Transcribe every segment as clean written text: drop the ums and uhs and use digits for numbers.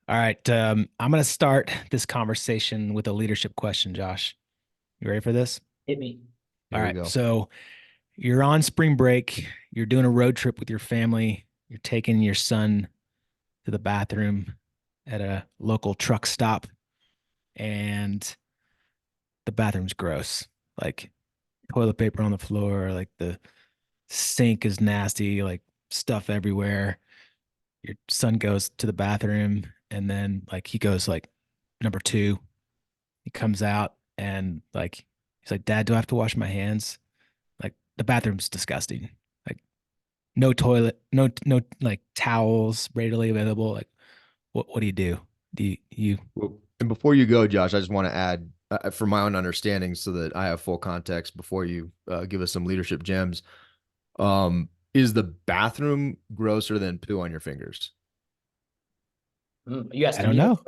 All right. I'm going to start this conversation with a leadership question, Josh. You ready for this? Hit me. All Here we right. go. So you're on spring break. You're doing a road trip with your family. You're taking your son to the bathroom at a local truck stop, and the bathroom's gross. Like toilet paper on the floor, like the sink is nasty, like stuff everywhere. Your son goes to the bathroom, and then like he goes like number two. He comes out and like he's like, "Dad, do I have to wash my hands?" Like the bathroom's disgusting. Like no toilet, no like towels readily available. Like what do you do? Do you Well, and before you go, Josh, I just want to add, for my own understanding, so that I have full context before you give us some leadership gems. Is the bathroom grosser than poo on your fingers? You I asking don't me? know.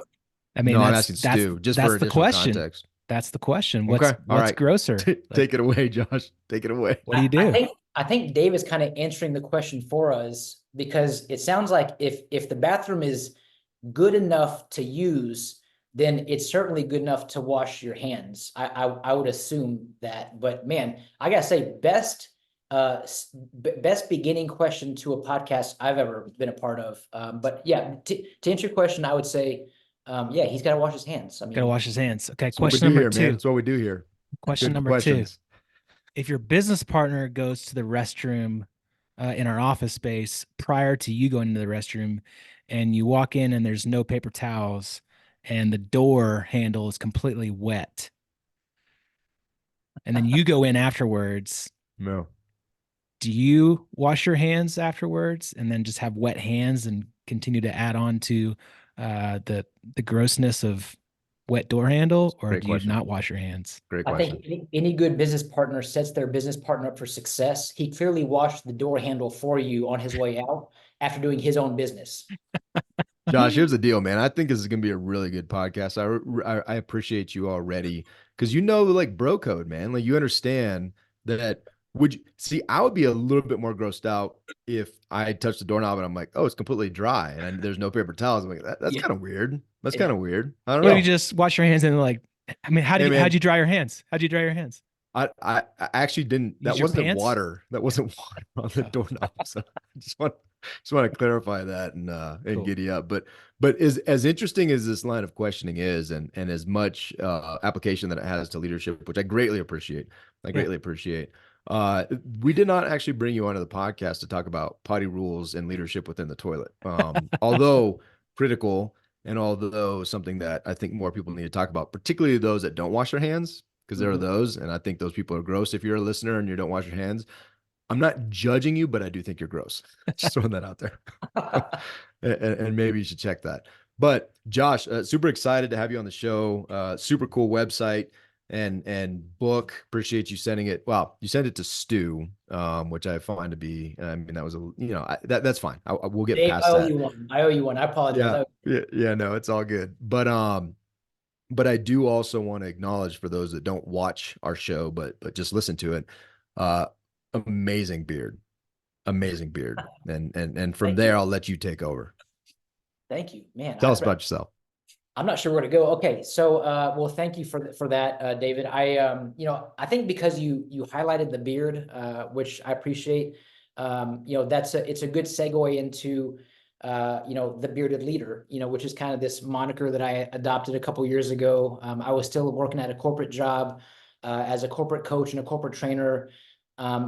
I mean No, I'm that's asking that's Stu, just for that's the additional question. context. That's the question. What's Okay, all what's right. grosser? Like Take it away, Josh. Take it away. what do I, you I do? think I think Dave is kind of answering the question for us because it sounds like if the bathroom is good enough to use, then it's certainly good enough to wash your hands. I would assume that. But man, I gotta say, best beginning question to a podcast I've ever been a part of. But yeah, to answer your question, I would say, yeah, he's got to wash his hands. I Gotta mean, wash his hands. Okay, That's what we question do number here, man. two. That's what we do here. Question Good number two. questions. If your business partner goes to the restroom in our office space prior to you going into the restroom, and you walk in and there's no paper towels, and the door handle is completely wet, and then you go in afterwards, No. do you wash your hands afterwards and then just have wet hands and continue to add on to the grossness of wet door handle, or Great do you question. not wash your hands? Great I question. think any good business partner sets their business partner up for success. He clearly washed the door handle for you on his way out after doing his own business. Josh, here's the deal, man. I think this is gonna be a really good podcast. I appreciate you already because you know like bro code, man. Like you understand that. Would you see? I would be a little bit more grossed out if I touched the doorknob and I'm like, oh, it's completely dry and there's no paper towels. I'm like, that's Yeah. kind of weird. That's kind Yeah. of weird. I don't Yeah, you know. just wash your hands and like, I mean, Hey, how'd man, you dry your hands? How'd you dry your hands? I actually didn't. That Use your wasn't pants? water. That wasn't water on the Oh, doorknob. So I just want to clarify that and cool. giddy up. But as interesting as this line of questioning is, and as much application that it has to leadership, which I greatly appreciate. I Yeah. greatly appreciate. Uh, we did not actually bring you onto the podcast to talk about potty rules and leadership within the toilet. Although critical and although something that I think more people need to talk about, particularly those that don't wash their hands because there are Mhm. those, and I think those people are gross. If you're a listener and you don't wash your hands, I'm not judging you, but I do think you're gross. Just throwing that out there, and maybe you should check that. But Josh, super excited to have you on the show. Super cool website and book. Appreciate you sending it. Well, you sent it to Stu, which I find to be. I mean, that was that's fine. We'll get Dave, I past owe you that. one. I owe you one. I apologize. Yeah, yeah. No, it's all good. But I do also want to acknowledge for those that don't watch our show, but just listen to it. Uh, amazing beard, amazing beard, and from Thank there you. I'll let you take over. Thank you, man. Tell us about yourself. I'm not sure where to go. Okay, so well, thank you for that, David. I think because you highlighted the beard, which I appreciate. It's a good segue into the bearded leader. Which is kind of this moniker that I adopted a couple years ago. I was still working at a corporate job as a corporate coach and a corporate trainer.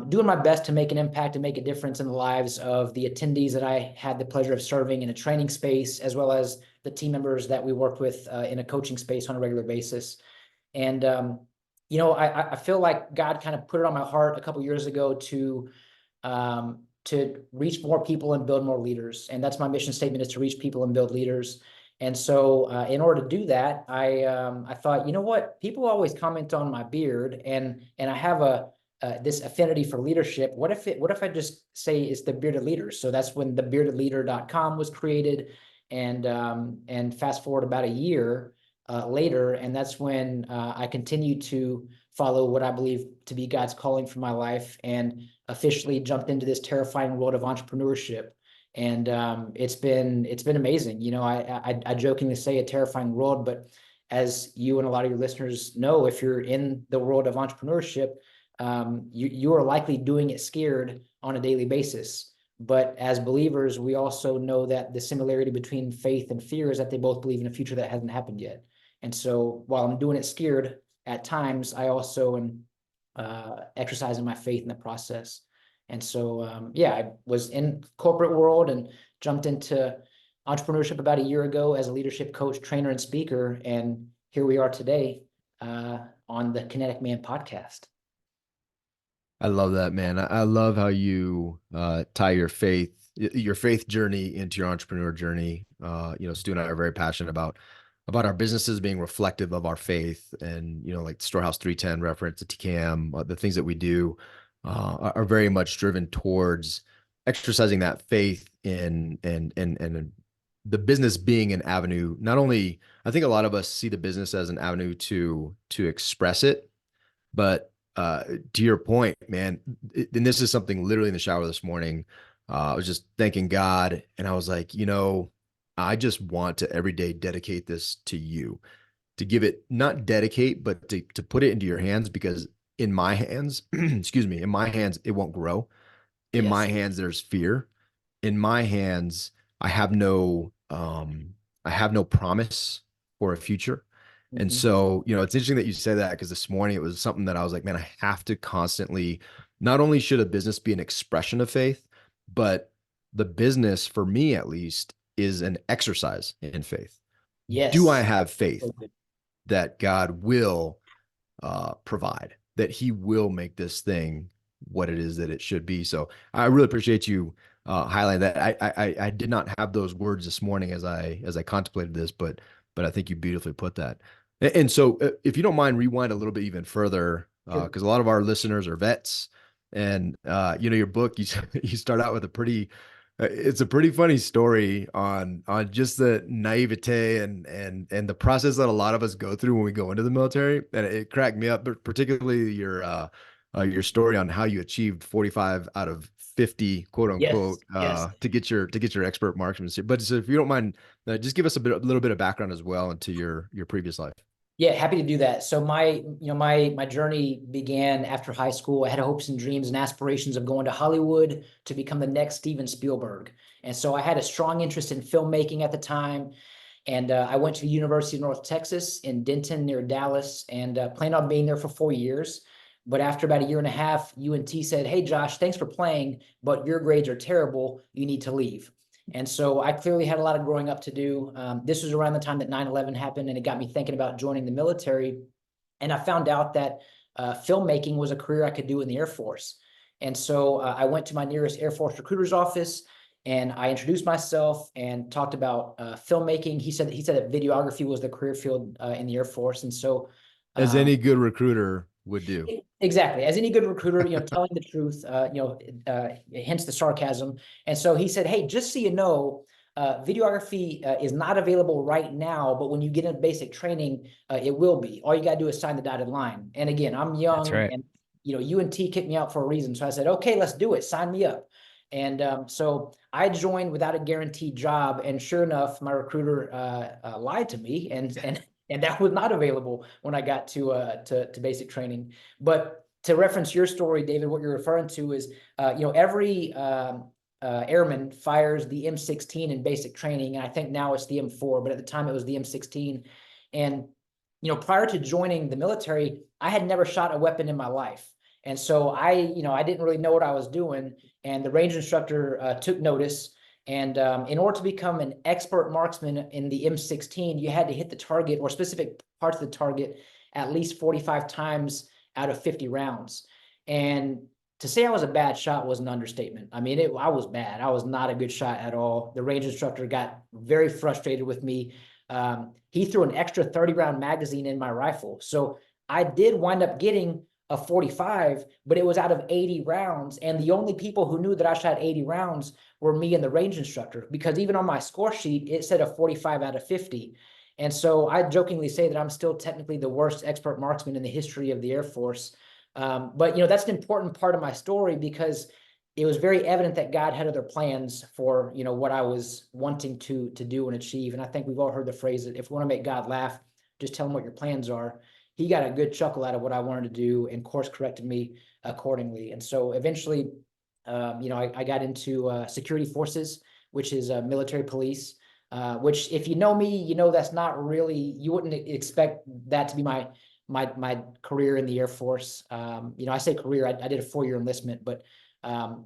Doing my best to make an impact and make a difference in the lives of the attendees that I had the pleasure of serving in a training space, as well as the team members that we worked with in a coaching space on a regular basis. And I feel like God kind of put it on my heart a couple years ago to reach more people and build more leaders. And that's my mission statement, is to reach people and build leaders. And so in order to do that, I thought, you know what, people always comment on my beard, and I have this affinity for leadership. What if I just say it's the bearded leaders? So that's when the beardedleader.com was created. And fast forward about a year later, and that's when I continue to follow what I believe to be God's calling for my life, and officially jumped into this terrifying world of entrepreneurship. And it's been amazing. You know, I jokingly say a terrifying world, but as you and a lot of your listeners know, if you're in the world of entrepreneurship, you are likely doing it scared on a daily basis. But as believers, we also know that the similarity between faith and fear is that they both believe in a future that hasn't happened yet. And so while I'm doing it scared at times, I also am exercising my faith in the process. And so, yeah, I was in corporate world and jumped into entrepreneurship about a year ago as a leadership coach, trainer, and speaker. And here we are today on the Kinetic Man podcast. I love that, man. I love how you tie your faith journey into your entrepreneur journey. You know, Stu and I are very passionate about our businesses being reflective of our faith, and you know, like the Storehouse 310 reference, the TCAM, the things that we do are very much driven towards exercising that faith in and the business being an avenue. Not only, I think a lot of us see the business as an avenue to express it, but to your point, man, and this is something literally in the shower this morning. I was just thanking God, and I was like, you know, I just want to every day dedicate this to you, to give it, not dedicate, but to put it into your hands, because in my hands, excuse me, in my hands, it won't grow. In my Yes. hands, there's fear. In my hands, I have no promise for a future. And Mm-hmm. so, you know, it's interesting that you say that, because this morning it was something that I was like, man, I have to constantly, not only should a business be an expression of faith, but the business, for me at least, is an exercise in faith. Do I Yes. have faith So good. that God will provide, that He will make this thing what it is that it should be? So I really appreciate you highlighting that. I did not have those words this morning as I contemplated this, but I think you beautifully put that. And so, if you don't mind, rewind a little bit even further, Sure. because a lot of our listeners are vets, and you know, your book, you start out with a pretty, it's a pretty funny story on just the naivete and the process that a lot of us go through when we go into the military, and it cracked me up, but particularly your story on how you achieved 45 out of 50, quote Yes. unquote, Yes. to get your expert marksmanship. But so if you don't mind, just give us a little bit of background as well into your previous life. Yeah, happy to do that. So my journey began after high school. I had hopes and dreams and aspirations of going to Hollywood to become the next Steven Spielberg. And so I had a strong interest in filmmaking at the time. And I went to the University of North Texas in Denton near Dallas, and planned on being there for 4 years. But after about a year and a half, UNT said, "Hey, Josh, thanks for playing, but your grades are terrible. You need to leave." And so I clearly had a lot of growing up to do. This was around the time that 9/11 happened, and it got me thinking about joining the military. And I found out that filmmaking was a career I could do in the Air Force. And so I went to my nearest Air Force recruiter's office, and I introduced myself and talked about filmmaking. He said that videography was the career field in the Air Force. And so As any good recruiter would do. exactly, as any good recruiter, telling the truth, hence the sarcasm. And so he said, "Hey, just so you know, videography is not available right now, but when you get into basic training, it will be. All you got to do is sign the dotted line." And again, I'm That's young, right. and UNT kicked me out for a reason. So I said, "Okay, let's do it. Sign me up." And so I joined without a guaranteed job, and sure enough, my recruiter lied to me, and that was not available when I got to basic training. But to reference your story, David, what you're referring to is, every airman fires the M16 in basic training, and I think now it's the M4, but at the time it was the M16. And prior to joining the military, I had never shot a weapon in my life, and so I didn't really know what I was doing. And the range instructor took notice. And in order to become an expert marksman in the M16, you had to hit the target or specific parts of the target at least 45 times out of 50 rounds. And to say I was a bad shot was an understatement. I mean, I was bad. I was not a good shot at all. The range instructor got very frustrated with me. He threw an extra 30-round magazine in my rifle. So I did wind up getting a 45, but it was out of 80 rounds. And the only people who knew that I shot 80 rounds were me and the range instructor, because even on my score sheet, it said a 45 out of 50. And so I jokingly say that I'm still technically the worst expert marksman in the history of the Air Force. But that's an important part of my story, because it was very evident that God had other plans for, you know, what I was wanting to do and achieve. And I think we've all heard the phrase that if we want to make God laugh, just tell him what your plans are. He got a good chuckle out of what I wanted to do and course corrected me accordingly. And so eventually, you know, I got into security forces, which is military police, which if you know me, you know, that's not really, you wouldn't expect that to be my career in the Air Force. You know, I say career, I did a 4-year enlistment, but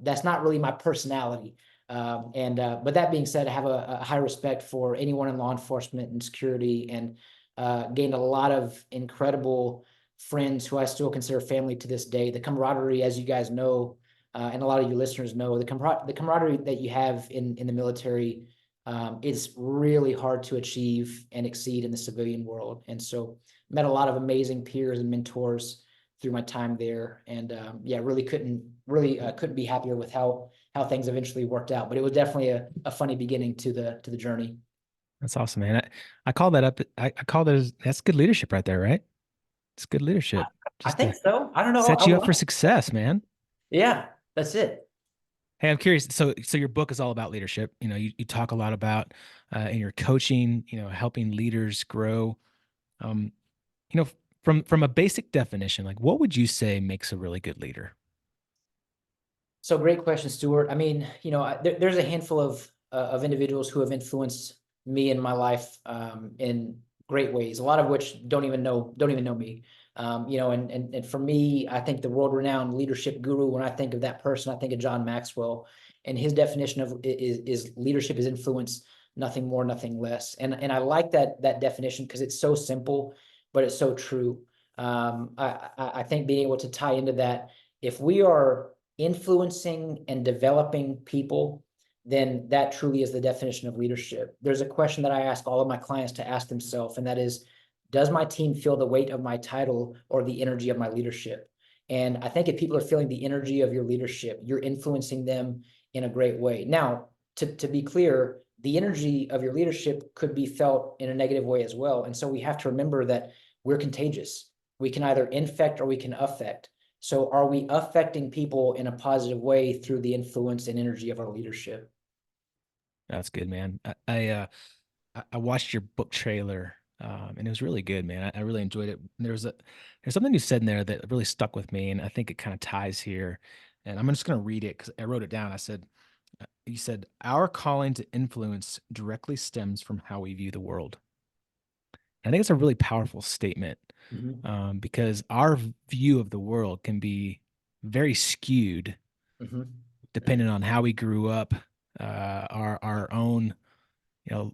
that's not really my personality. But that being said, I have a high respect for anyone in law enforcement and security, and gained a lot of incredible friends who I still consider family to this day. The camaraderie, as you guys know, and a lot of you listeners know, the camaraderie that you have in the military is really hard to achieve and exceed in the civilian world. And so met a lot of amazing peers and mentors through my time there. And yeah, really couldn't be happier with how things eventually worked out. But it was definitely a funny beginning to the journey. That's awesome, man. I call that up. I call that that's good leadership right there, right? It's good leadership. I Just think to so. I don't know. set you up for success, man. Yeah, that's it. Hey, I'm curious. So your book is all about leadership. You know, you talk a lot about in your coaching, you know, helping leaders grow. Um, you know, from a basic definition, like what would you say makes a really good leader? So great question, Stuart. I mean, you know, there's a handful of individuals who have influenced me in my life in great ways. A lot of which don't even know me. You know, and for me, I think the world-renowned leadership guru. When I think of that person, I think of John Maxwell, and his definition of is leadership is influence, nothing more, nothing less. And I like that definition because it's so simple, but it's so true. I think being able to tie into that, if we are influencing and developing people, then that truly is the definition of leadership. There's a question that I ask all of my clients to ask themselves, and that is, does my team feel the weight of my title or the energy of my leadership? And I think if people are feeling the energy of your leadership, you're influencing them in a great way. Now, to be clear, the energy of your leadership could be felt in a negative way as well. And so we have to remember that we're contagious. We can either infect or we can affect. So are we affecting people in a positive way through the influence and energy of our leadership? That's good, man. I watched your book trailer, and it was really good, man. I really enjoyed it. There's something you said in there that really stuck with me, and I think it kind of ties here. And I'm just going to read it because I wrote it down. I said, "You said our calling to influence directly stems from how we view the world." I think it's a really powerful statement because our view of the world can be very skewed depending on how we grew up, our own, you know,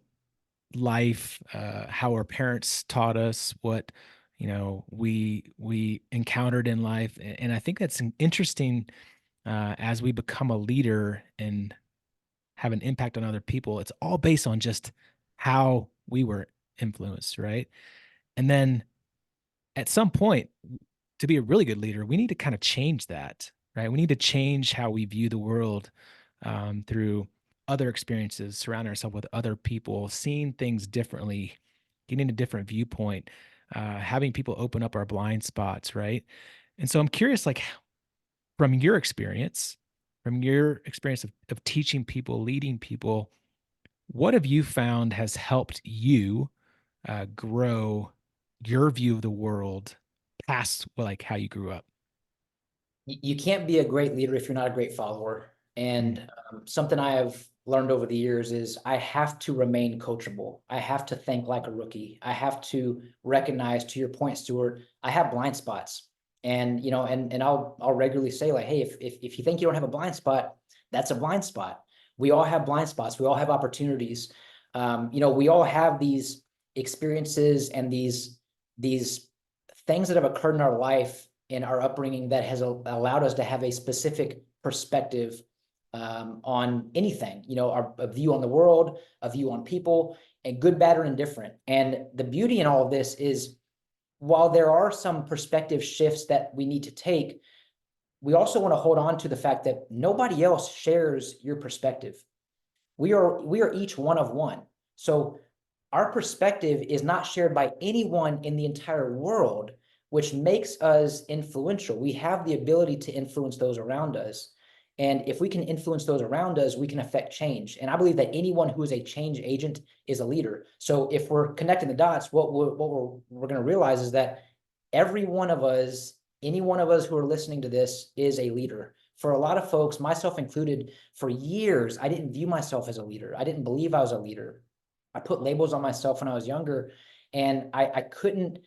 life, how our parents taught us, what, you know, we encountered in life. And I think that's interesting as we become a leader and have an impact on other people. It's all based on just how we were influenced, right? And then at some point, to be a really good leader, we need to kind of change that, right? We need to change how we view the world through other experiences, surround ourselves with other people, seeing things differently, getting a different viewpoint, having people open up our blind spots, right? And so I'm curious, like from your experience, of teaching people, leading people, what have you found has helped you grow your view of the world past like how you grew up? You can't be a great leader if you're not a great follower. And something I have learned over the years is I have to remain coachable. I have to think like a rookie. I have to recognize, to your point, Stuart, I have blind spots. And you know, and I'll regularly say, like, hey, if you think you don't have a blind spot, that's a blind spot. We all have blind spots. We all have opportunities. You know, we all have these experiences and these things that have occurred in our life, in our upbringing, that has allowed us to have a specific perspective on anything, you know, a view on the world, a view on people, and good, bad, or indifferent. And the beauty in all of this is, while there are some perspective shifts that we need to take, we also want to hold on to the fact that nobody else shares your perspective. We are each one of one. So our perspective is not shared by anyone in the entire world, which makes us influential. We have the ability to influence those around us. And if we can influence those around us, we can affect change. And I believe that anyone who is a change agent is a leader. So if we're connecting the dots, what we're going to realize is that every one of us, any one of us who are listening to this, is a leader. For a lot of folks, myself included, for years, I didn't view myself as a leader. I didn't believe I was a leader. I put labels on myself when I was younger, and I couldn't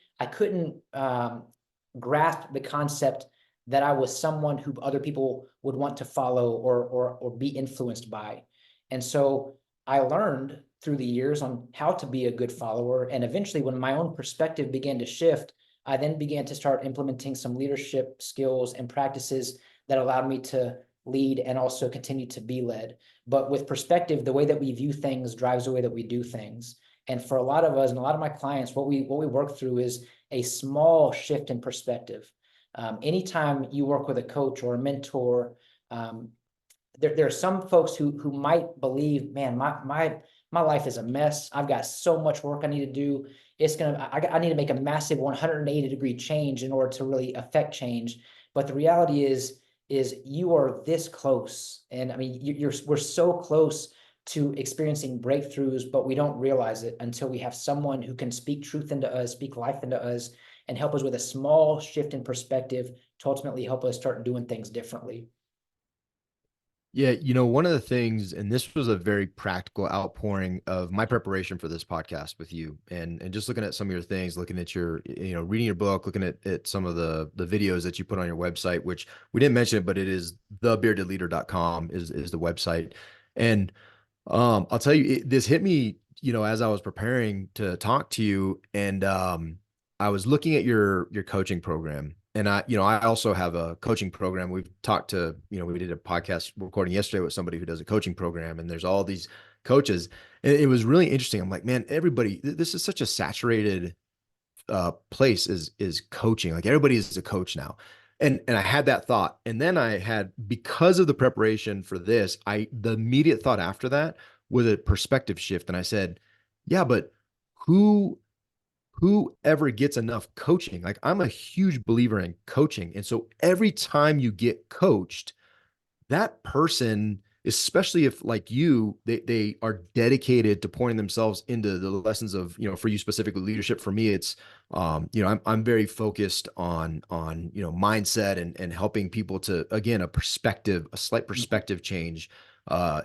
grasp the concept that I was someone who other people would want to follow or be influenced by. And so I learned through the years on how to be a good follower. And eventually, when my own perspective began to shift, I then began to start implementing some leadership skills and practices that allowed me to lead and also continue to be led. But with perspective, the way that we view things drives the way that we do things. And for a lot of us and a lot of my clients, what we work through is a small shift in perspective. Anytime you work with a coach or a mentor, there are some folks who might believe, man, my life is a mess. I've got so much work I need to do. I need to make a massive 180-degree change in order to really affect change. But the reality is you are this close. And I mean, we're so close to experiencing breakthroughs, but we don't realize it until we have someone who can speak truth into us, speak life into us, and help us with a small shift in perspective to ultimately help us start doing things differently. Yeah, one of the things, and this was a very practical outpouring of my preparation for this podcast with you, and just looking at some of your things, looking at your, reading your book, looking at some of the videos that you put on your website, which we didn't mention it, but it is thebeardedleader.com is the website. And I'll tell you, this hit me, as I was preparing to talk to you, and I was looking at your coaching program. And I also have a coaching program. We've talked to, we did a podcast recording yesterday with somebody who does a coaching program, and there's all these coaches. And it was really interesting. I'm like, man, everybody, this is such a saturated place is coaching. Like everybody is a coach now. And I had that thought. And then I had, because of the preparation for this, the immediate thought after that was a perspective shift. And I said, yeah, but whoever gets enough coaching? Like, I'm a huge believer in coaching. And so every time you get coached, that person, especially if like you, they are dedicated to pointing themselves into the lessons of, for you specifically leadership. For me, it's, I'm very focused on, mindset and helping people to, again, a slight perspective change,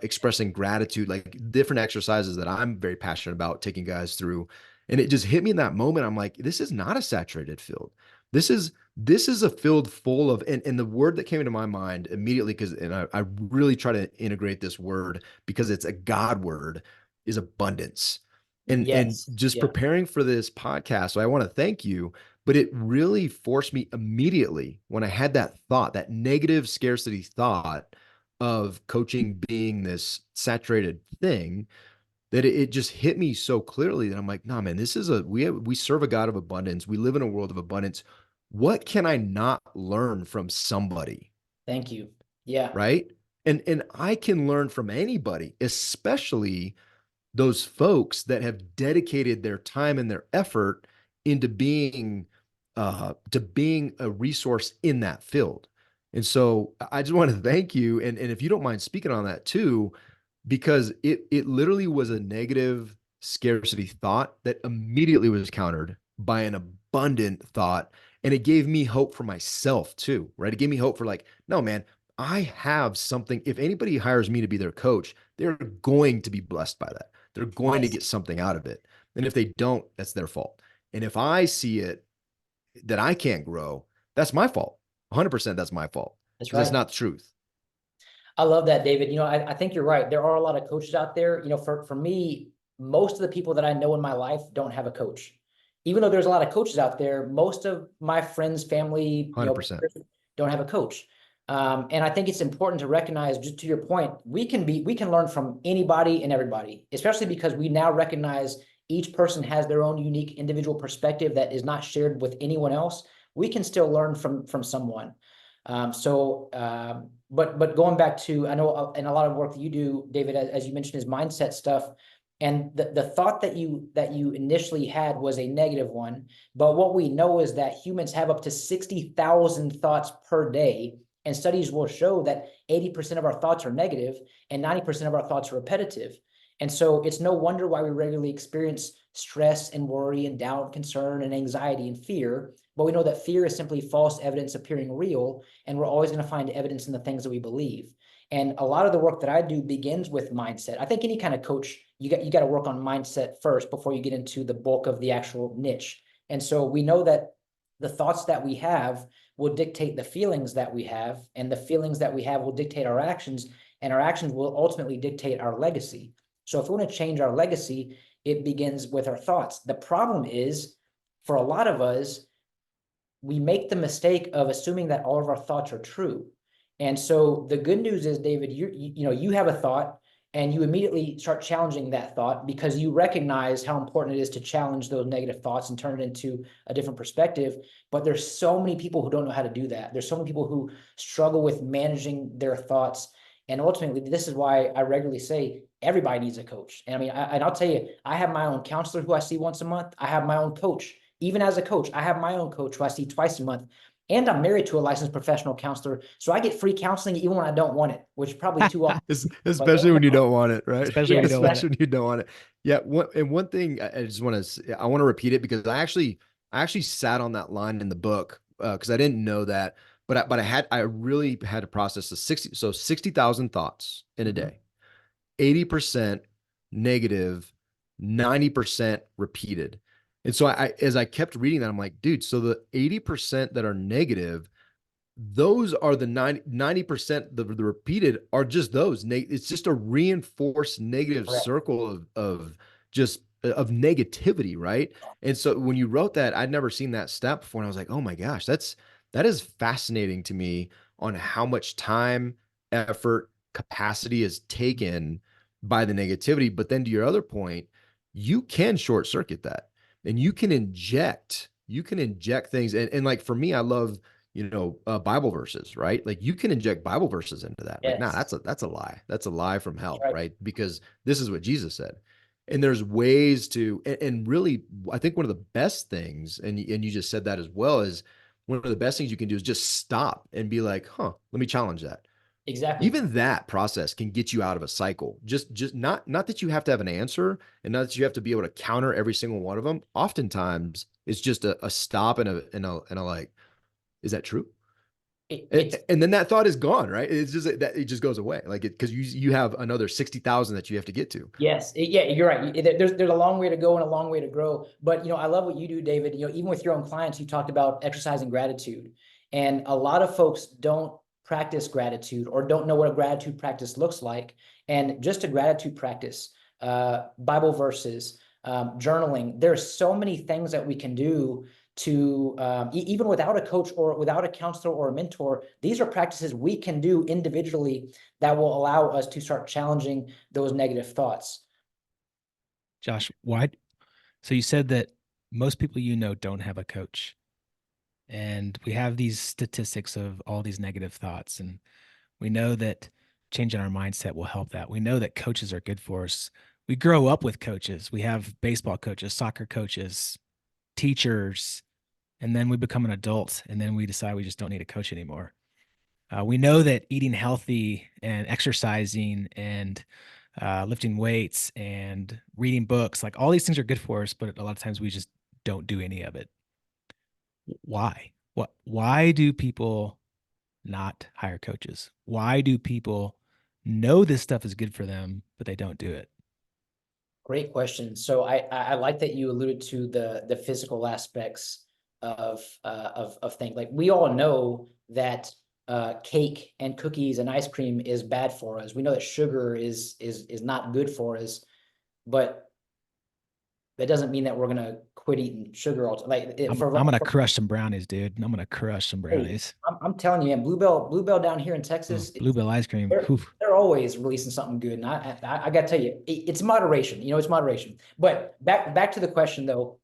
expressing gratitude, like different exercises that I'm very passionate about taking guys through. And it just hit me in that moment. I'm like, this is not a saturated field. This is a field full of, and the word that came into my mind immediately, and I really try to integrate this word because it's a God word, is abundance. And Yes. just Yeah. preparing for this podcast, so I want to thank you, but it really forced me immediately when I had that thought, that negative scarcity thought of coaching being this saturated thing, that it just hit me so clearly that I'm like, nah, man, we serve a God of abundance. We live in a world of abundance. What can I not learn from somebody? Thank you. Yeah. Right. And I can learn from anybody, especially those folks that have dedicated their time and their effort into being to being a resource in that field. And so I just want to thank you. And if you don't mind speaking on that too, because it literally was a negative scarcity thought that immediately was countered by an abundant thought. And it gave me hope for myself too, right? It gave me hope for like, no, man, I have something. If anybody hires me to be their coach, they're going to be blessed by that. They're going to Yes. get something out of it. And if they don't, that's their fault. And if I see it that I can't grow, that's my fault. 100% that's my fault That's because that's right. not the truth. I love that, David. I think you're right. There are a lot of coaches out there. For me, most of the people that I know in my life don't have a coach. Even though there's a lot of coaches out there, most of my friends, family, 100%. don't have a coach. And I think it's important to recognize, just to your point, we can learn from anybody and everybody, especially because we now recognize each person has their own unique individual perspective that is not shared with anyone else. We can still learn from someone. But going back to, I know in a lot of work that you do, David, as you mentioned, is mindset stuff. And the thought that you initially had was a negative one. But what we know is that humans have up to 60,000 thoughts per day. And studies will show that 80% of our thoughts are negative and 90% of our thoughts are repetitive. And so it's no wonder why we regularly experience stress and worry and doubt, concern and anxiety and fear. But we know that fear is simply false evidence appearing real, and we're always going to find evidence in the things that we believe. And a lot of the work that I do begins with mindset. I think any kind of coach, you got to work on mindset first before you get into the bulk of the actual niche. And so we know that the thoughts that we have will dictate the feelings that we have, and the feelings that we have will dictate our actions, and our actions will ultimately dictate our legacy. So if we want to change our legacy, it begins with our thoughts. The problem is, for a lot of us, we make the mistake of assuming that all of our thoughts are true. And so the good news is, David, you have a thought and you immediately start challenging that thought because you recognize how important it is to challenge those negative thoughts and turn it into a different perspective. But there's so many people who don't know how to do that. There's so many people who struggle with managing their thoughts. And ultimately, this is why I regularly say everybody needs a coach. And I mean, I'll tell you, I have my own counselor who I see once a month. I have my own coach. Even as a coach, I have my own coach who I see twice a month. And I'm married to a licensed professional counselor. So I get free counseling even when I don't want it, which is probably too often. Especially when you don't want it, right? Especially when you don't want it. Especially when you don't want it. Yeah. One thing I just want to, I want to repeat it because I actually sat on that line in the book because I didn't know that, but I really had to process the 60,000 thoughts in a day, 80% negative, 90% repeated. And so as I kept reading that, I'm like, dude, so the 80% that are negative, those are the 90% the repeated are just those. It's just a reinforced negative circle of just of negativity, right? And so when you wrote that, I'd never seen that stat before, and I was like, oh my gosh, that is fascinating to me on how much time, effort, capacity is taken by the negativity. But then to your other point, you can short circuit that. And you can inject things. And like for me, I love, Bible verses, right? Like you can inject Bible verses into that. Like, nah, that's a lie. That's a lie from hell, right? Because this is what Jesus said. And there's ways to, and really, I think one of the best things, and you just said that as well, is one of the best things you can do is just stop and be like, let me challenge that. Exactly. Even that process can get you out of a cycle. Just not that you have to have an answer and not that you have to be able to counter every single one of them. Oftentimes it's just a stop and a like, is that true? And then that thought is gone, right? It's just that it just goes away. Like because you have another 60,000 that you have to get to. Yes. Yeah, you're right. There's a long way to go and a long way to grow. But, I love what you do, David. Even with your own clients, you talked about exercising gratitude. And a lot of folks don't practice gratitude or don't know what a gratitude practice looks like. And just a gratitude practice, Bible verses, journaling, there's so many things that we can do to even without a coach or without a counselor or a mentor. These are practices we can do individually that will allow us to start challenging those negative thoughts. Josh, why? So you said that most people don't have a coach. And we have these statistics of all these negative thoughts. And we know that changing our mindset will help that. We know that coaches are good for us. We grow up with coaches. We have baseball coaches, soccer coaches, teachers, and then we become an adult, and then we decide we just don't need a coach anymore. We know that eating healthy and exercising and lifting weights and reading books, like all these things are good for us, but a lot of times we just don't do any of it. Why? Why do people not hire coaches? Why do people know this stuff is good for them, but they don't do it? Great question. So I like that you alluded to the physical aspects of things. Like we all know that cake and cookies and ice cream is bad for us. We know that sugar is not good for us, but that doesn't mean that we're gonna quit eating sugar. I'm gonna crush some brownies, dude. I'm gonna crush some brownies. Hey, I'm telling you, man, Bluebell down here in Texas, Bluebell ice cream. They're always releasing something good, and I got to tell you, it's moderation. It's moderation. But back to the question though.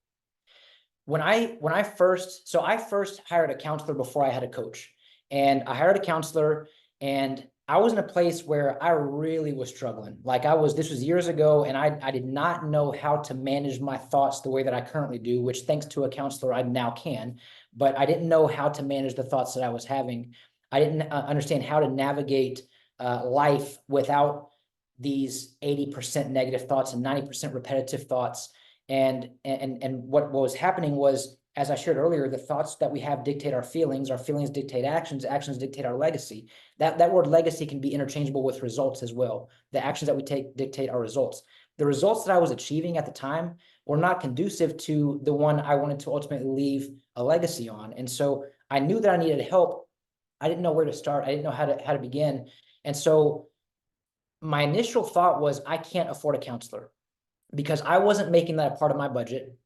When I first hired a counselor before I had a coach, and I hired a counselor, and I was in a place where I really was struggling. This was years ago, and I did not know how to manage my thoughts the way that I currently do, which thanks to a counselor, I now can, but I didn't know how to manage the thoughts that I was having. I didn't understand how to navigate life without these 80% negative thoughts and 90% repetitive thoughts. And what was happening was, as I shared earlier, the thoughts that we have dictate our feelings dictate actions, actions dictate our legacy. That word legacy can be interchangeable with results as well. The actions that we take dictate our results. The results that I was achieving at the time were not conducive to the one I wanted to ultimately leave a legacy on. And so I knew that I needed help. I didn't know where to start. I didn't know how to begin. And so my initial thought was, I can't afford a counselor because I wasn't making that a part of my budget.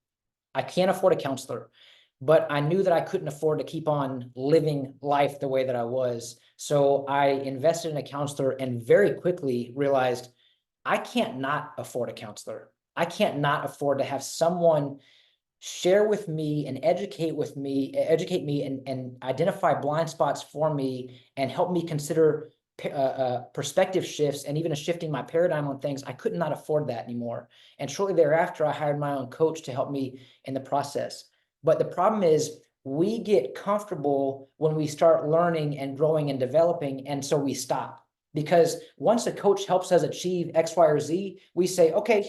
I can't afford a counselor, but I knew that I couldn't afford to keep on living life the way that I was. So I invested in a counselor and very quickly realized I can't not afford a counselor. I can't not afford to have someone share with me and educate me and identify blind spots for me and help me consider perspective shifts and even a shifting my paradigm on things. I could not afford that anymore. And shortly thereafter, I hired my own coach to help me in the process. But the problem is, we get comfortable when we start learning and growing and developing, and so we stop. Because once a coach helps us achieve X, Y, or Z, we say, okay,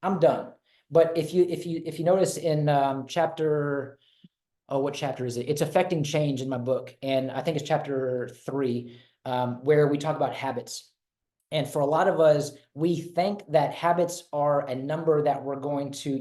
I'm done. But if you notice in chapter, oh, what chapter is it? It's Affecting Change in my book, and I think it's chapter 3, where we talk about habits. And for a lot of us, we think that habits are a number that we're going to,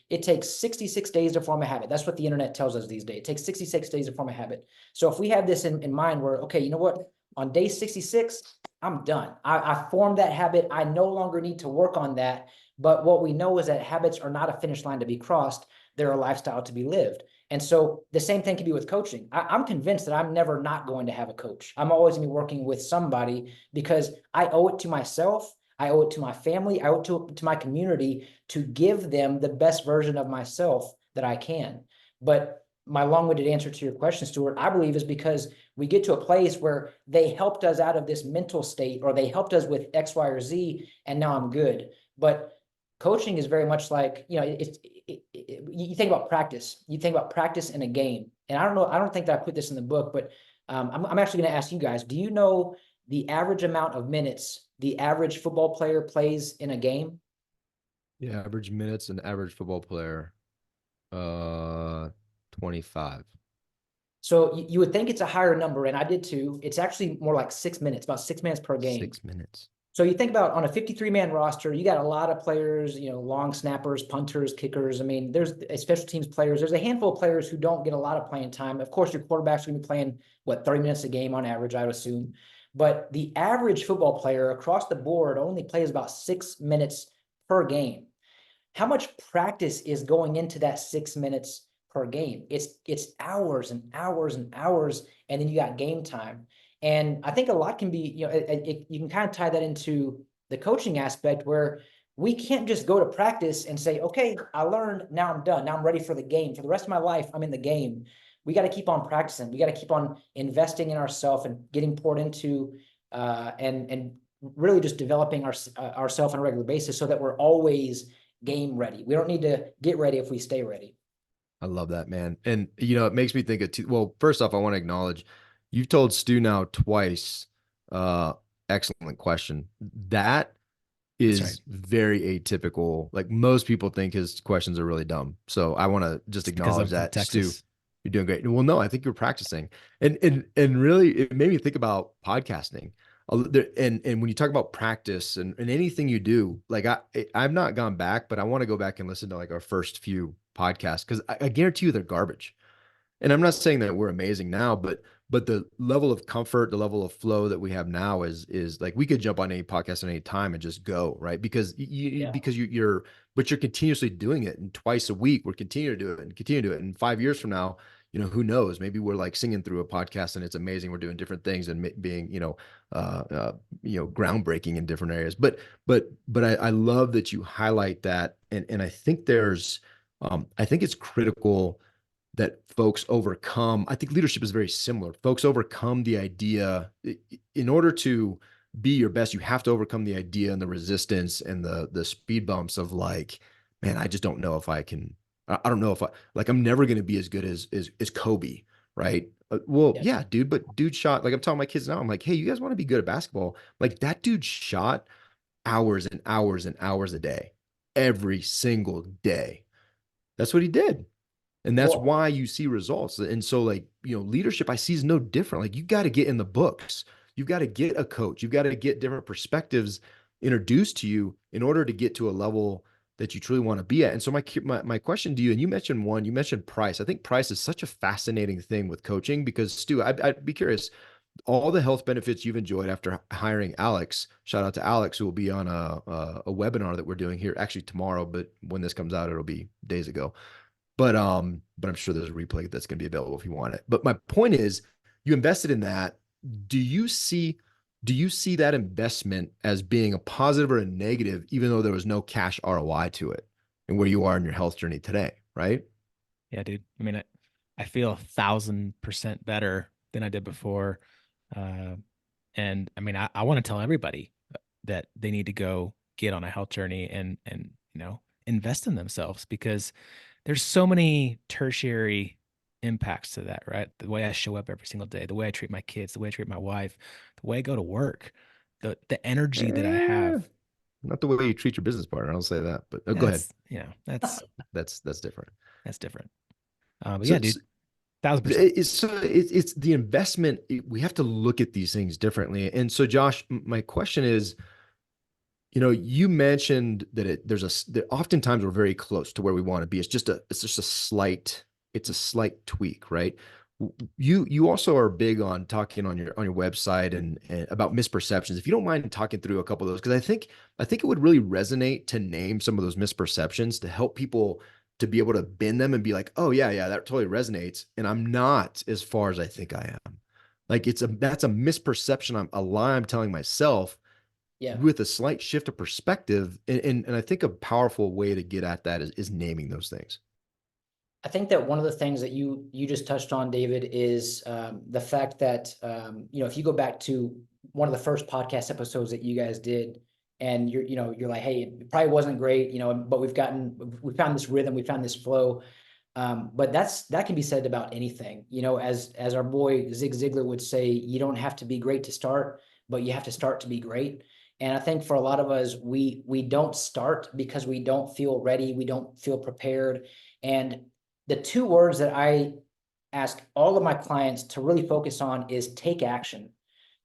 it takes 66 days to form a habit. That's what the internet tells us these days. It takes 66 days to form a habit. So if we have this in mind, where, okay, you know what? On day 66, I'm done. I formed that habit. I no longer need to work on that. But what we know is that habits are not a finish line to be crossed. They're a lifestyle to be lived. And so the same thing can be with coaching. I'm convinced that I'm never not going to have a coach. I'm always going to be working with somebody because I owe it to myself. I owe it to my family. I owe it to my community to give them the best version of myself that I can. But my long-winded answer to your question, Stuart, I believe is because we get to a place where they helped us out of this mental state, or they helped us with X, Y, or Z, and now I'm good. But coaching is very much like, you think about practice. You think about practice in a game. And I don't think that I put this in the book, but I'm actually going to ask you guys, do you know the average amount of minutes the average football player plays in a game? Yeah, average minutes, an average football player, 25. So you would think it's a higher number, and I did too. It's actually more like 6 minutes, about 6 minutes per game. 6 minutes. So you think about, on a 53-man roster, you got a lot of players, long snappers, punters, kickers. I mean, there's special teams players. There's a handful of players who don't get a lot of playing time. Of course, your quarterback's going to be playing, 30 minutes a game on average, I would assume. But the average football player across the board only plays about 6 minutes per game. How much practice is going into that 6 minutes per game? It's hours and hours and hours, and then you got game time. And I think a lot can be, you can kind of tie that into the coaching aspect, where we can't just go to practice and say, okay, I learned, now I'm done. Now I'm ready for the game. For the rest of my life, I'm in the game. We got to keep on practicing. We got to keep on investing in ourselves and getting poured into, and really just developing ourselves on a regular basis, so that we're always game ready. We don't need to get ready if we stay ready. I love that, man. And, it makes me think of well, first off, I want to acknowledge you've told Stu now twice. Excellent question. That is very atypical. Like, most people think his questions are really dumb. So I want to just acknowledge that, Stu. You're doing great. Well, no, I think you're practicing, and really, it made me think about podcasting. And when you talk about practice and anything you do, like I've not gone back, but I want to go back and listen to like our first few podcasts, because I guarantee you they're garbage. And I'm not saying that we're amazing now, but the level of comfort, the level of flow that we have now is like, we could jump on any podcast at any time and just go, right? Because you're continuously doing it, and twice a week we're continuing to do it and continue to do it. And 5 years from now, who knows? Maybe we're like singing through a podcast and it's amazing. We're doing different things and being, groundbreaking in different areas. But I love that you highlight that, and I think I think it's critical that folks overcome. I think leadership is very similar. Folks overcome the idea. In order to be your best, you have to overcome the idea and the resistance and the speed bumps of like, man, I just don't know if I can. I don't know if I'm never going to be as good as Kobe, right? Well, Yes. yeah, dude, but dude shot, like I'm telling my kids now, I'm like, hey, you guys want to be good at basketball? Like that dude shot hours and hours and hours a day, every single day. That's what he did. And that's Well, why you see results. And so, like, leadership I see is no different. Like, you got to get in the books. You've got to get a coach. You've got to get different perspectives introduced to you in order to get to a level that you truly want to be at. And so, my question to you, and you mentioned price. I think price is such a fascinating thing with coaching because, Stu, I'd be curious, all the health benefits you've enjoyed after hiring Alex. Shout out to Alex, who will be on a webinar that we're doing here actually tomorrow, but when this comes out, it'll be days ago. But I'm sure there's a replay that's going to be available if you want it. But my point is, you invested in that. Do you see do you see that investment as being a positive or a negative, even though there was no cash ROI to it, and where you are in your health journey today, right? Yeah, dude. I mean, I feel 1,000% better than I did before. Uh, and I mean, I want to tell everybody that they need to go get on a health journey and invest in themselves because there's so many tertiary impacts to that, right? The way I show up every single day, the way I treat my kids, the way I treat my wife, the way I go to work, the energy that I Eh, have. not the way you treat your business partner. I'll say that, but go ahead. That's, that's That's different. that's different. But So, yeah, dude, so 1,000%. it's the investment. We have to look at these things differently. And so, Josh, my question is, you mentioned that that oftentimes we're very close to where we want to be. It's a slight tweak, right? You also are big on talking on your website and about misperceptions. If you don't mind talking through a couple of those, because I think it would really resonate to name some of those misperceptions to help people to be able to bend them and be like, oh yeah, that totally resonates. And I'm not as far as I think I am. Like that's a misperception. A lie I'm telling myself yeah. with a slight shift of perspective. And I think a powerful way to get at that is naming those things. I think that one of the things that you just touched on, David, is the fact that if you go back to one of the first podcast episodes that you guys did, and you're like, hey, it probably wasn't great, but we found this rhythm, we found this flow. But that can be said about anything, as our boy Zig Ziglar would say, you don't have to be great to start, but you have to start to be great. And I think for a lot of us, we don't start because we don't feel ready, we don't feel prepared. And the two words that I ask all of my clients to really focus on is take action.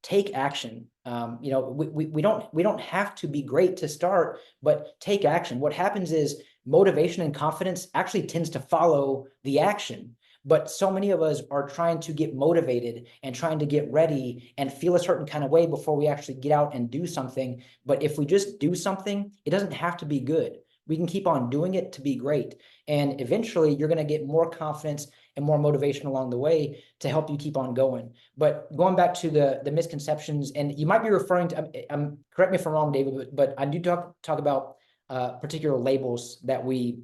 Take action. We don't have to be great to start, but take action. What happens is motivation and confidence actually tends to follow the action. But so many of us are trying to get motivated and trying to get ready and feel a certain kind of way before we actually get out and do something. But if we just do something, it doesn't have to be good. We can keep on doing it to be great. And eventually you're going to get more confidence and more motivation along the way to help you keep on going. But going back to the misconceptions, and you might be referring to, correct me if I'm wrong, David, but I do talk about particular labels that we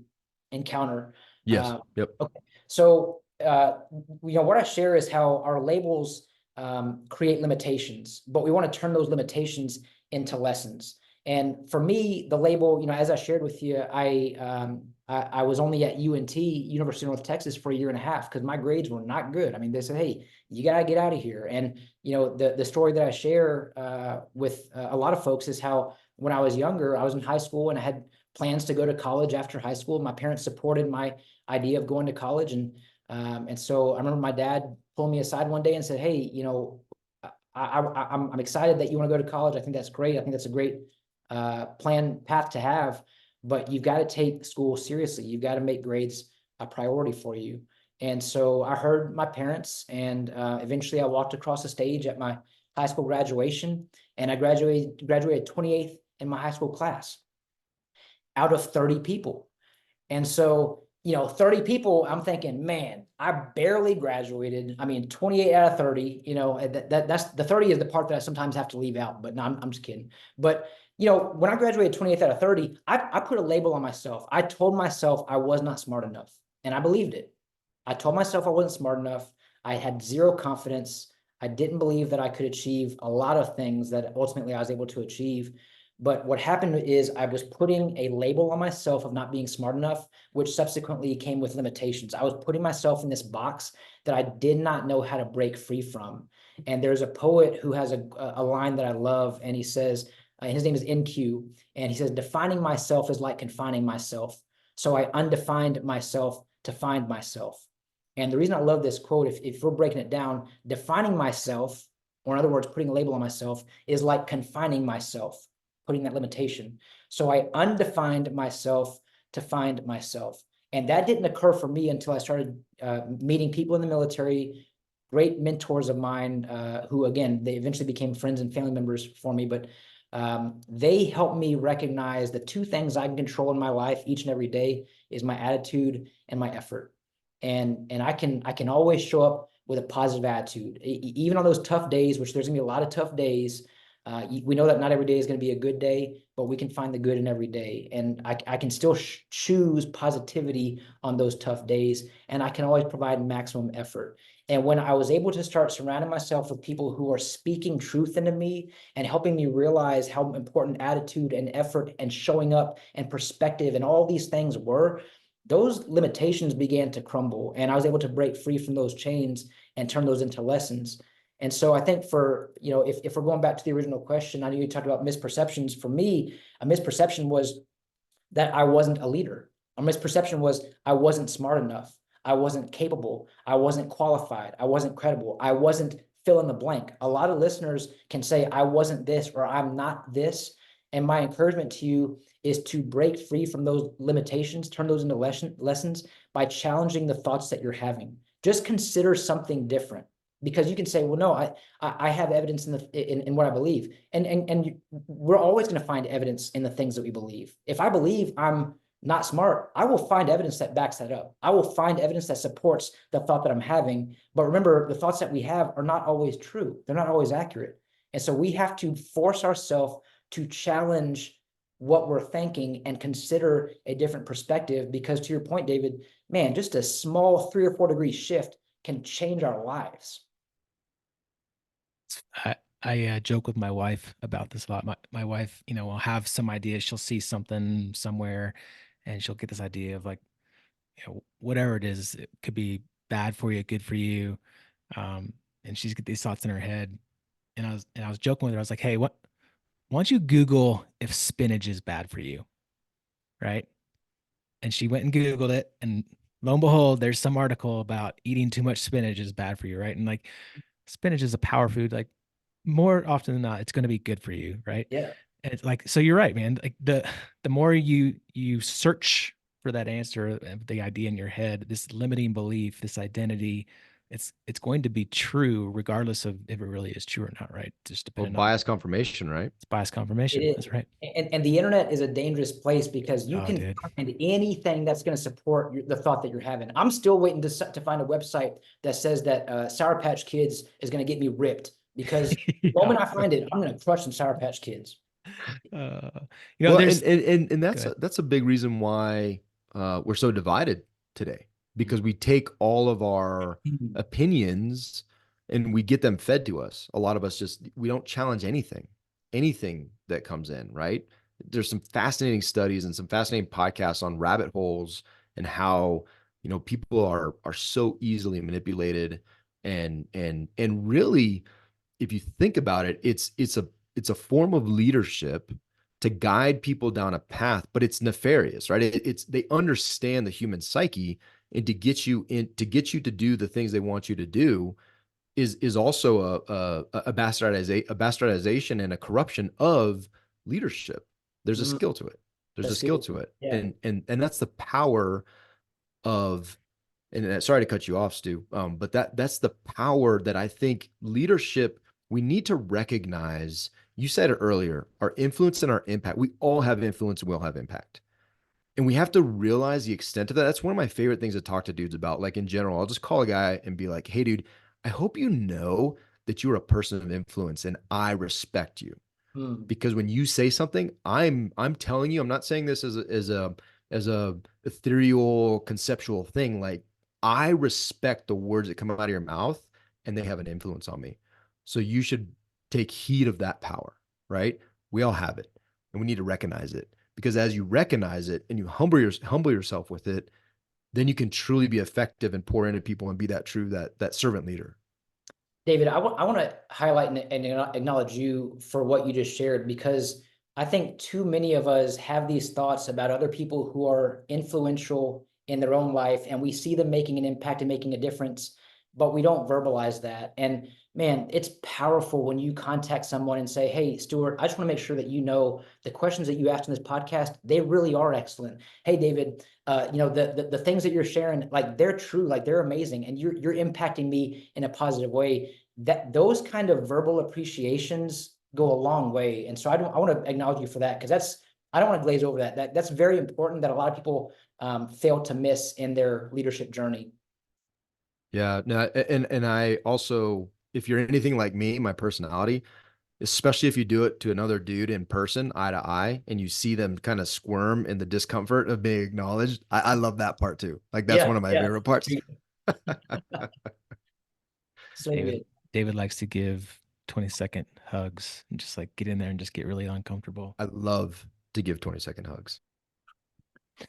encounter. Yes. Yep. Okay. So, what I share is how our labels create limitations, but we want to turn those limitations into lessons. And for me, the label, as I shared with you, I was only at UNT, University of North Texas, for a year and a half because my grades were not good. I mean, they said, hey, you got to get out of here. And, the story that I share with a lot of folks is how when I was younger, I was in high school and I had plans to go to college after high school. My parents supported my idea of going to college. And so I remember my dad pulling me aside one day and said, hey, I'm excited that you want to go to college. I think that's great. I think that's a great path to have, but you've got to take school seriously. You've got to make grades a priority for you. And so I heard my parents, and eventually I walked across the stage at my high school graduation, and I graduated 28th in my high school class out of 30 people. And so, 30 people, I'm thinking, man, I barely graduated. I mean, 28 out of 30, that's the 30 is the part that I sometimes have to leave out, but no, I'm just kidding. But, when I graduated 28th out of 30, I put a label on myself. I told myself I was not smart enough, and I believed it. I told myself I wasn't smart enough. I had zero confidence. I didn't believe that I could achieve a lot of things that ultimately I was able to achieve. But what happened is I was putting a label on myself of not being smart enough, which subsequently came with limitations. I was putting myself in this box that I did not know how to break free from. And there's a poet who has a line that I love, and he says, his name is NQ, and he says, defining myself is like confining myself. So I undefined myself to find myself. And the reason I love this quote, if we're breaking it down, defining myself, or in other words, putting a label on myself, is like confining myself, putting that limitation. So I undefined myself to find myself. And that didn't occur for me until I started meeting people in the military, great mentors of mine, who, again, they eventually became friends and family members for me. But they helped me recognize the two things I can control in my life each and every day is my attitude and my effort. And I can always show up with a positive attitude, even on those tough days, which there's gonna be a lot of tough days. We know that not every day is going to be a good day, but we can find the good in every day. And I can still choose positivity on those tough days. And I can always provide maximum effort. And when I was able to start surrounding myself with people who are speaking truth into me and helping me realize how important attitude and effort and showing up and perspective and all these things were, those limitations began to crumble. And I was able to break free from those chains and turn those into lessons. And so I think for, if we're going back to the original question, I know you talked about misperceptions. For me, a misperception was that I wasn't a leader. A misperception was I wasn't smart enough. I wasn't capable. I wasn't qualified. I wasn't credible. I wasn't fill in the blank. A lot of listeners can say, I wasn't this or I'm not this. And my encouragement to you is to break free from those limitations, turn those into lessons by challenging the thoughts that you're having. Just consider something different, because you can say, well, no, I have evidence in what I believe. And we're always going to find evidence in the things that we believe. If I believe I'm not smart, I will find evidence that backs that up. I will find evidence that supports the thought that I'm having. But remember, the thoughts that we have are not always true. They're not always accurate. And so we have to force ourselves to challenge what we're thinking and consider a different perspective, because to your point, David, man, just a small 3 or 4 degree shift can change our lives. I joke with my wife about this a lot. My wife, will have some idea. She'll see something somewhere and she'll get this idea of like, whatever it is, it could be bad for you, good for you. And she's got these thoughts in her head. And I was joking with her. I was like, hey, why don't you Google if spinach is bad for you? Right. And she went and Googled it. And lo and behold, there's some article about eating too much spinach is bad for you. Right. And like spinach is a power food. Like more often than not, it's going to be good for you. Right. Yeah. And it's like, so you're right, man. Like the more you search for that answer, the idea in your head, this limiting belief, this identity, it's going to be true regardless of if it really is true or not, right? Just Well, depending on bias confirmation, right? it's bias It confirmation. is. That's right. And the internet is a dangerous place because you Oh, can dude. find anything that's going to support the thought that you're having. I'm still waiting to find a website that says that Sour Patch Kids is going to get me ripped, because the Yeah. moment I find it, I'm going to crush some Sour Patch Kids. Uh, Well, there's and go that's ahead. that's a big reason why we're so divided today, because we take all of our Mhm. opinions and we get them fed to us. A lot of us just we don't challenge anything that comes in, right? There's some fascinating studies and some fascinating podcasts on rabbit holes and how, people are so easily manipulated and really, if you think about it, it's a form of leadership to guide people down a path, but it's nefarious, right? It's they understand the human psyche, and to get you to do the things they want you to do is also a bastardization and a corruption of leadership. There's a Mm, skill to it. There's the a skill skill. to it, Yeah. and that's the power of, and sorry to cut you off, Stu, but that's the power that I think leadership, we need to recognize. You said it earlier, our influence and our impact. We all have influence and we all have impact. And we have to realize the extent of that. That's one of my favorite things to talk to dudes about. Like in general, I'll just call a guy and be like, hey, dude, I hope you know that you're a person of influence and I respect you, Mm, because when you say something, I'm telling you, I'm not saying this as a ethereal conceptual thing. Like, I respect the words that come out of your mouth and they have an influence on me. So you should take heed of that power, right? We all have it. and we need to recognize it, because as you recognize it and you humble yourself with it, then you can truly be effective and pour into people and be that true, that servant leader. David, I want to highlight and acknowledge you for what you just shared, because I think too many of us have these thoughts about other people who are influential in their own life, and we see them making an impact and making a difference, but we don't verbalize that. And man, it's powerful when you contact someone and say, hey, Stuart, I just want to make sure that you know the questions that you asked in this podcast, they really are excellent. Hey, David, the things that you're sharing, like they're true, like they're amazing, and you're impacting me in a positive way. That those kind of verbal appreciations go a long way. And so I want to acknowledge you for that, because I don't want to glaze over that. That's very important, that a lot of people fail to miss in their leadership journey. Yeah, no, and I also, if you're anything like me, my personality, especially if you do it to another dude in person, eye to eye, and you see them kind of squirm in the discomfort of being acknowledged, I love that part too. Like that's one Yeah, of my yeah. favorite parts. So David good. David likes to give 20-second hugs and just like get in there and just get really uncomfortable. I love to give 20-second hugs.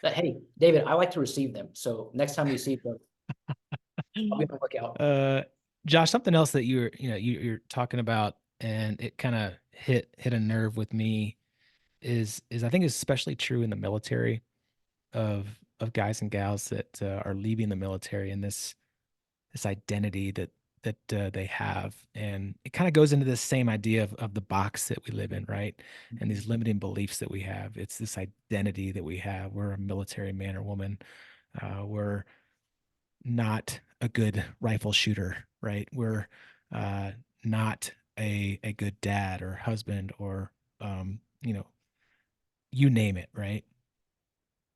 But hey, David, I like to receive them. So next time you see them, I'll be on the lookout. Josh, something else that you're talking about, and it kind of hit a nerve with me, is I think is especially true in the military of guys and gals that are leaving the military, and this identity that they have, and it kind of goes into this same idea of the box that we live in, right? And these limiting beliefs that we have. It's this identity that we have. We're a military man or woman. We're not a good rifle shooter, right? We're not a good dad or husband or you name it, right?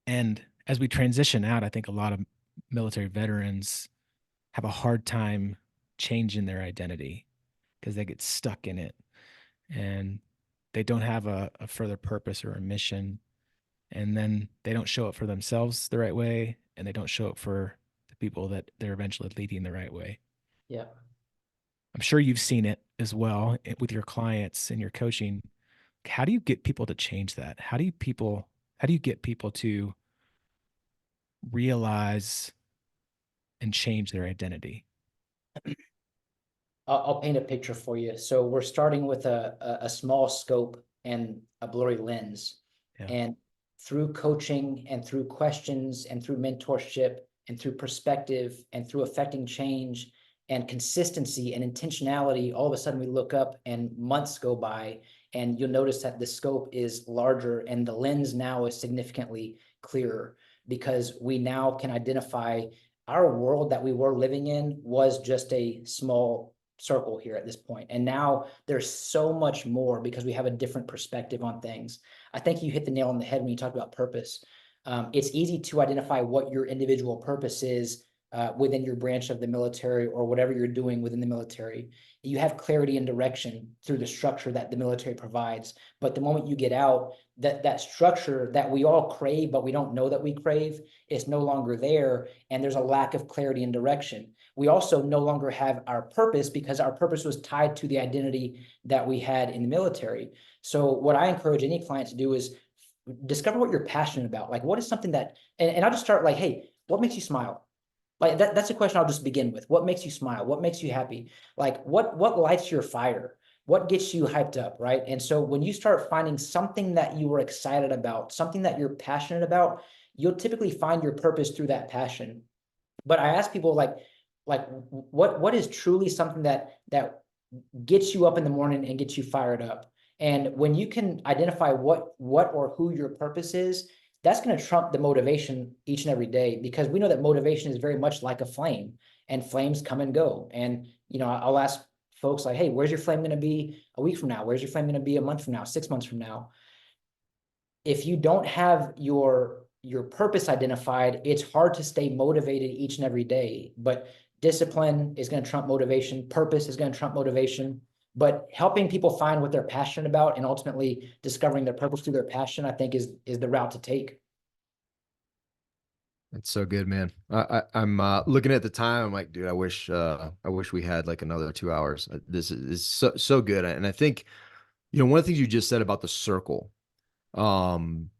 And as we transition out, I think a lot of military veterans have a hard time changing their identity because they get stuck in it and they don't have a further purpose or a mission. And then they don't show up for themselves the right way, and they don't show up for the people that they're eventually leading the right way. Yeah. I'm sure you've seen it as well with your clients and your coaching. How do you get people to change that? How do you get people to realize and change their identity? I'll paint a picture for you. So we're starting with a small scope and a blurry lens. Yeah. And through coaching and through questions and through mentorship and through perspective and through affecting change and consistency and intentionality, all of a sudden we look up and months go by, and you'll notice that the scope is larger and the lens now is significantly clearer, because we now can identify our world that we were living in was just a small circle here at this point. And now there's so much more because we have a different perspective on things. I think you hit the nail on the head when you talked about purpose. It's easy to identify what your individual purpose is within your branch of the military or whatever you're doing within the military. You have clarity and direction through the structure that the military provides. But the moment you get out, that structure that we all crave, but we don't know that we crave, is no longer there. And there's a lack of clarity and direction. We also no longer have our purpose because our purpose was tied to the identity that we had in the military. So what I encourage any client to do is discover what you're passionate about. Like, what is something that, and I'll just start like, hey, what makes you smile? Like that's a question I'll just begin with. What makes you smile? What makes you happy? Like what lights your fire? What gets you hyped up, right? And so when you start finding something that you were excited about, something that you're passionate about, you'll typically find your purpose through that passion. But I ask people like what is truly something that gets you up in the morning and gets you fired up? And when you can identify what or who your purpose is, that's going to trump the motivation each and every day, because we know that motivation is very much like a flame, and flames come and go. And, I'll ask folks like, hey, where's your flame going to be a week from now? Where's your flame going to be a month from now, 6 months from now? If you don't have your purpose identified, it's hard to stay motivated each and every day. But discipline is going to trump motivation. Purpose is going to trump motivation. But helping people find what they're passionate about and ultimately discovering their purpose through their passion, I think is the route to take. It's so good, man. I'm looking at the time. I'm like, dude, I wish we had like another 2 hours. This is so good. And I think, one of the things you just said about the circle, Um,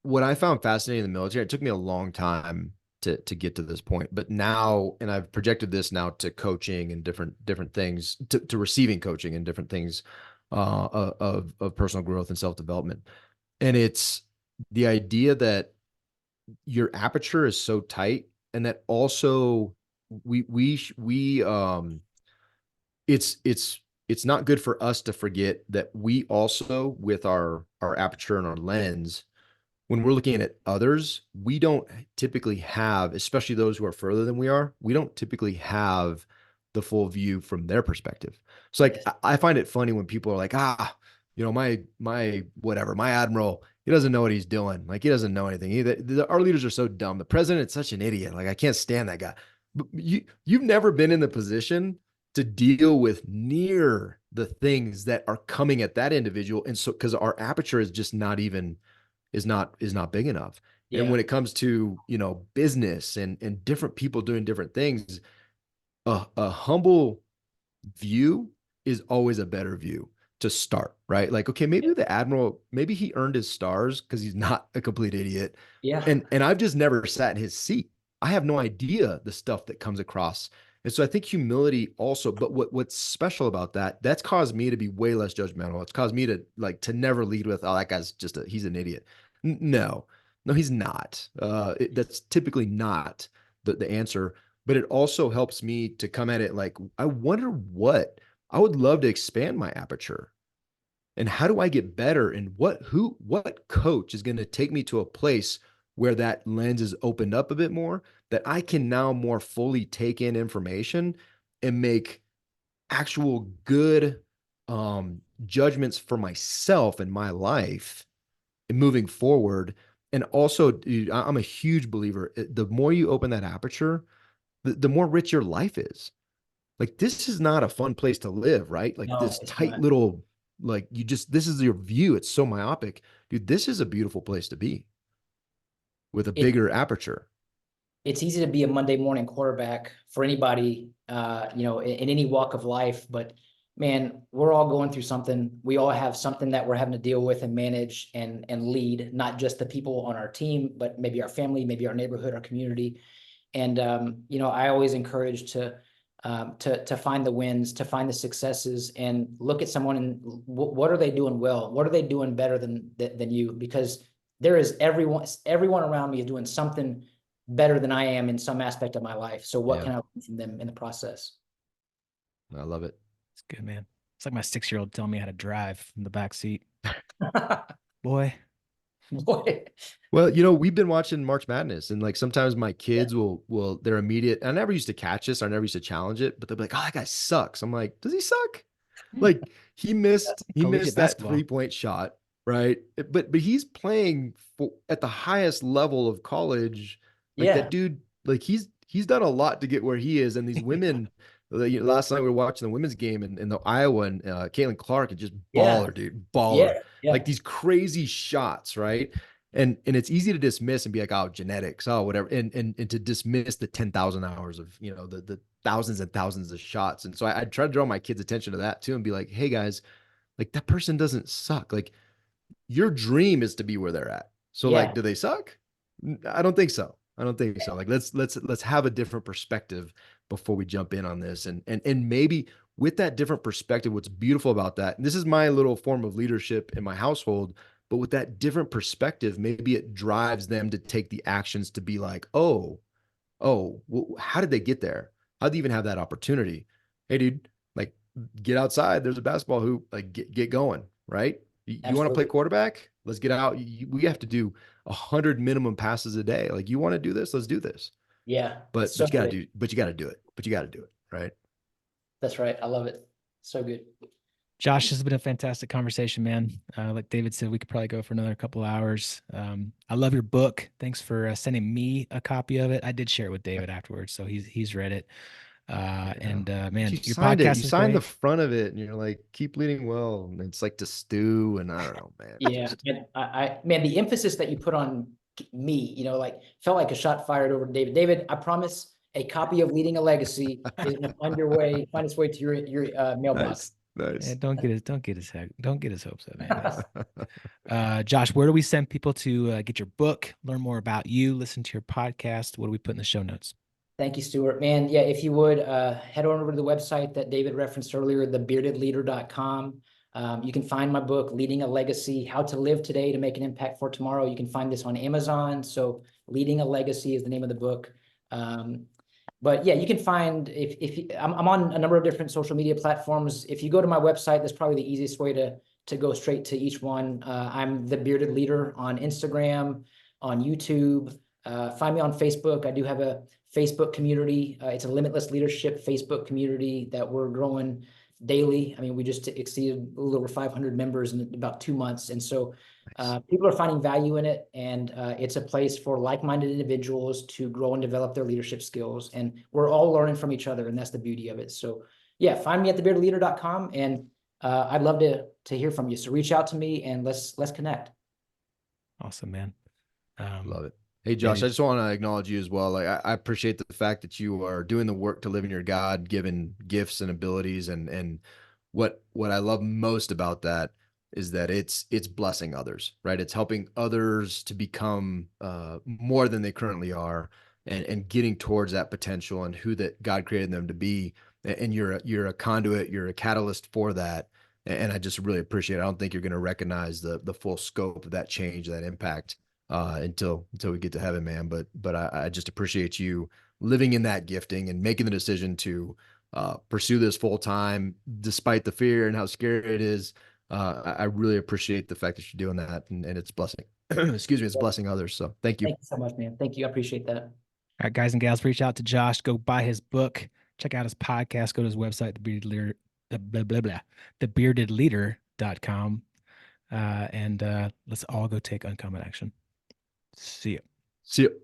what I found fascinating in the military, it took me a long time to get to this point, but now, and I've projected this now to coaching and different things, to receiving coaching and different things of personal growth and self development, and it's the idea that your aperture is so tight, and that also we it's not good for us to forget that we also, with our aperture and our lens, when we're looking at others, we don't typically have, especially those who are further than we are, we don't typically have the full view from their perspective. So like Yes. I find it funny when people are like, my whatever, my admiral, he doesn't know what he's doing. Like he doesn't know anything. Our leaders are so dumb. The president's such an idiot. Like I can't stand that guy. But you've never been in the position to deal with near the things that are coming at that individual. And so because our aperture is just not even is not big enough. And Yeah. when it comes to, business and different people doing different things, a humble view is always a better view to start, right? Like, okay, maybe the admiral, maybe he earned his stars because he's not a complete idiot. Yeah. And I've just never sat in his seat. I have no idea the stuff that comes across. And so I think humility also, but what's special about that, that's caused me to be way less judgmental. It's caused me to never lead with, oh, that guy's he's an idiot. No, no, he's not. That's typically not the answer, but it also helps me to come at it like, I wonder what I would love to expand my aperture. And how do I get better? And what coach is going to take me to a place where that lens is opened up a bit more, that I can now more fully take in information and make actual good judgments for myself and my life and moving forward. And also, dude, I'm a huge believer. The more you open that aperture, the more rich your life is. Like this is not a fun place to live, right? Like No, this it's tight not. little, like this is your view. It's so myopic. Dude, this is a beautiful place to be with a It bigger aperture. it's easy to be a Monday morning quarterback for anybody, in any walk of life. But man, we're all going through something. We all have something that we're having to deal with and manage and lead, not just the people on our team, but maybe our family, maybe our neighborhood, our community. And I always encourage to find the wins, to find the successes, and look at someone and what are they doing well? What are they doing better than you? Because there is everyone around me is doing something better than I am in some aspect of my life. So what Yeah, can I learn from them in the process? I love it. It's good, man. It's like my 6-year-old telling me how to drive in the back seat. Boy, Boy, Well, we've been watching March Madness, and like sometimes my yeah. kids will they're immediate. I never used to catch this, I never used to challenge it, but they'll be like, "Oh, that guy sucks." I'm like, "Does he suck?" Like he collegiate missed that basketball. 3-point shot, right? But he's playing at the highest level of college. Like that Yeah, dude, like he's done a lot to get where he is. And these women, last night we were watching the women's game in the Iowa, and Caitlin Clark is just yeah, baller, dude, yeah, baller. yeah, Like these crazy shots, right? And it's easy to dismiss and be like, oh, genetics, oh, whatever, and to dismiss the 10,000 hours of the thousands and thousands of shots. And so I try to draw my kids' attention to that too, and be like, hey guys, like that person doesn't suck. Like your dream is to be where they're at. So like, yeah, do they suck? I don't think so. I don't think so. Like let's have a different perspective before we jump in on this. And maybe with that different perspective, what's beautiful about that, and this is my little form of leadership in my household, but with that different perspective, maybe it drives them to take the actions to be like, well, how did they get there? How did they even have that opportunity? Hey, dude, like get outside. There's a basketball hoop. Like get going, right? You want to play absolutely. quarterback? Let's get out. We have to do 100 minimum passes a day. Like you want to do this? Let's do this. Yeah, But so you got to good. do. But you got to do it. But you got to do it, right? That's right. I love it. So good. Josh, this has been a fantastic conversation, man. Like David said, we could probably go for another couple hours. I love your book. Thanks for sending me a copy of it. I did share it with David afterwards, so he's read it. Yeah. And But man, you your signed it. You podcast is signed the great. front of it, and you're like, keep leading well. And it's like to stew, and I don't know, man. Yeah, Just and man, the emphasis that you put on me, like felt like a shot fired over to David. David, I promise a copy of Leading a Legacy is gonna find its way to your mailbox. nice. Nice. Don't get his hopes up, man. Josh, where do we send people to get your book, learn more about you, listen to your podcast? What do we put in the show notes? Thank you, Stuart. Man, yeah, if you would head on over to the website that David referenced earlier, thebeardedleader.com. You can find my book, Leading a Legacy, How to Live Today to Make an Impact for Tomorrow. You can find this on Amazon. So Leading a Legacy is the name of the book. But yeah, you can find, I'm on a number of different social media platforms. If you go to my website, that's probably the easiest way to go straight to each one. I'm The Bearded Leader on Instagram, on YouTube. Find me on Facebook. I do have a Facebook community. It's a Limitless Leadership Facebook community that we're growing daily. I mean, we just exceeded a little over 500 members in about 2 months. And so people are finding value in it. And it's a place for like-minded individuals to grow and develop their leadership skills. And we're all learning from each other. And that's the beauty of it. So yeah, find me at thebeardedleader.com. And I'd love to hear from you. So reach out to me and let's connect. Awesome, man. Love it. Hey, Josh, I just want to acknowledge you as well. Like, I appreciate the fact that you are doing the work to live in your God-given gifts and abilities. And what I love most about that is that it's blessing others, right? It's helping others to become more than they currently are, and getting towards that potential and who that God created them to be. And you're a conduit, you're a catalyst for that. And I just really appreciate it. I don't think you're going to recognize the full scope of that change, that impact, until we get to heaven, man. But I just appreciate you living in that gifting and making the decision to pursue this full time, despite the fear and how scary it is. I really appreciate the fact that you're doing that, and it's blessing. Excuse me, it's blessing others. So thank you. Thank you so much, man. Thank you. I appreciate that. All right, guys and gals, reach out to Josh. Go buy his book. Check out his podcast. Go to his website, thebeardedleader.com. And let's all go take uncommon action. See you. See you.